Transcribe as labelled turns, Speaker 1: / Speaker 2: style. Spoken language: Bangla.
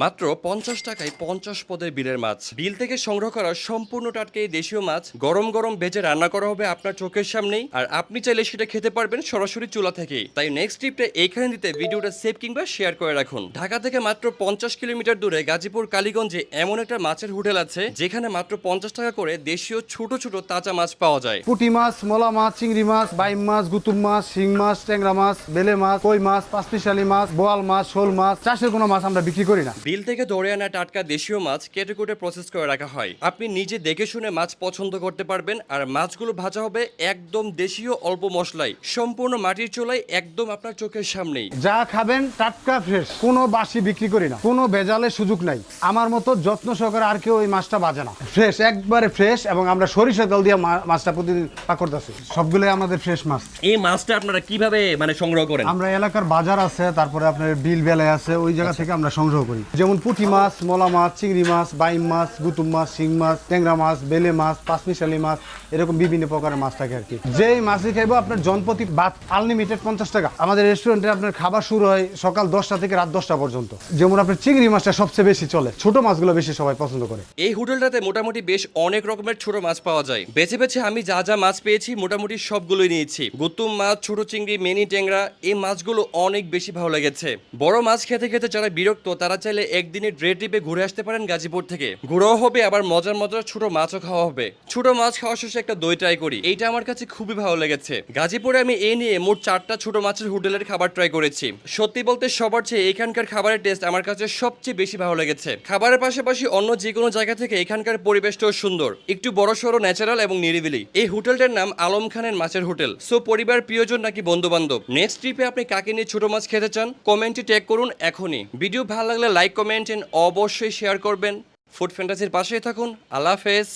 Speaker 1: মাত্র ৫০ টাকায় ৫০ পদের বিলের মাছ। বিল থেকে সংগ্রহ করা সম্পূর্ণ টাটকা এই দেশীয় মাছ গরম গরম ভেজে রান্না করা হবে আপনার চোখের সামনেই, আর আপনি চাইলে সেটা খেতে পারবেন সরাসরি চুলা থেকেই। তাই নেক্সট ট্রিপটা এইখানে দিতে ভিডিওটা সেভ কিংবা শেয়ার করে রাখুন। ঢাকা থেকে মাত্র ৫০ কিলোমিটার দূরে গাজীপুর কালীগঞ্জে এমন একটা মাছের হোটেল আছে যেখানে মাত্র ৫০ টাকা করে দেশীয় ছোট ছোট তাজা মাছ পাওয়া যায়।
Speaker 2: পুঁটি মাছ, মোলা মাছ, চিংড়ি মাছ, বাইম মাছ, গুতুম মাছ, শিং মাছ, ট্যাংরা মাছ, বেলে মাছ, কই মাছ, পাঁচমিশালি মাছ, বোয়াল মাছ, শোল মাছ, চাষের কোনো মাছ আমরা বিক্রি করি না।
Speaker 1: বিল থেকে ধরে আনা টাটকা দেশীয় মাছ কেটে কুটে প্রসেস করে রাখা হয়। আপনি নিজে দেখে শুনে মাছ পছন্দ করতে পারবেন, আর মাছগুলো ভাজা হবে একদম দেশীয় অল্প মশলায়, সম্পূর্ণ মাটির চুলায়, একদম আপনার চোখের সামনেই।
Speaker 2: যা খাবেন টাটকা ফ্রেশ, কোনো বাসি বিক্রি করি না, কোনো ভেজালের সুযোগ নাই। আমার মতো যত্ন সহকারে আর কেউ এই মাছটা বাজে না। ফ্রেশ, একবারে ফ্রেশ, এবং আমরা সরিষা তেল দিয়ে মাছটা প্রতিদিন পাকড়তেছি। সবগুলোই আমাদের ফ্রেশ মাছ।
Speaker 1: এই মাছটা আপনারা কিভাবে সংগ্রহ করেন?
Speaker 2: আমরা এলাকার বাজার আছে, তারপরে আপনার বিল বেলায় আছে, ওই জায়গা থেকে আমরা সংগ্রহ করি। যেমন পুঁটি মাছ, মোলা মাছ, চিংড়ি মাছ, বাইম মাছ, গুতুম মাছ, শিং মাছ, ট্যাংরা মাছ, বেলে মাছ, পাঁচমিশালি মাছ, এরকম বিভিন্ন প্রকারের মাছ থাকে আর কি। যেই মাছই খাইবো আপনার জনপ্রতি ভাত আনলিমিটেড 50 টাকা। আমাদের রেস্টুরেন্টে আপনার খাবার শুরু হয় সকাল 10টা থেকে রাত 10টা পর্যন্ত। যেমন আপনার চিংড়ি মাছটা সবচেয়ে বেশি চলে, ছোট মাছগুলো বেশি সবাই পছন্দ করে।
Speaker 1: এই হোটেলটাতে মোটামুটি বেশ অনেক রকমের ছোট মাছ পাওয়া যায়। বেছে বেছে আমি যা যা মাছ পেয়েছি মোটামুটি সবগুলোই নিয়েছি। গুতুম মাছ, ছোট চিংড়ি, মিনি ট্যাংরা, এই মাছগুলো অনেক বেশি ভালো লেগেছে। বড় মাছ খেতে খেতে যারা বিরক্ত তারা চাইলে একদিনের ডে ট্রিপে ঘুরে আসতে পারেন গাজীপুর থেকে। ঘুরেও হবে, আবার মজার মজার ছোট মাছও খাওয়া হবে। ছোট মাছ খাওয়া শেষে একটা দই ট্রাই করি, এইটা আমার কাছে খুবই ভালো লেগেছে। গাজীপুরে আমি এই নিয়ে মোট 4টা ছোট মাছের হোটেলের খাবার ট্রাই করেছি। সত্যি বলতে সবার চেয়ে এখানকার খাবারের টেস্ট আমার কাছে সবচেয়ে বেশি ভালো লেগেছে। খাবারের পাশাপাশি অন্য যে কোনো জায়গা থেকে এখানকার পরিবেশটাও সুন্দর, একটু বড় সড়ো, ন্যাচারাল এবং নিরিবিলি। এই হোটেলটার নাম আলম খানের মাছের হোটেল। সো পরিবার, প্রিয়জন নাকি বন্ধু বান্ধব, নেক্সট ট্রিপে আপনি কাকে নিয়ে ছোট মাছ খেতে চান কমেন্টে ট্যাগ করুন এখনই। ভিডিও ভালো লাগলে লাইক, কমেন্ট এন্ড অবশ্যই শেয়ার করবেন। ফুড ফ্যান্টাসির পাশেই থাকুন। আল্লাহ হাফেজ।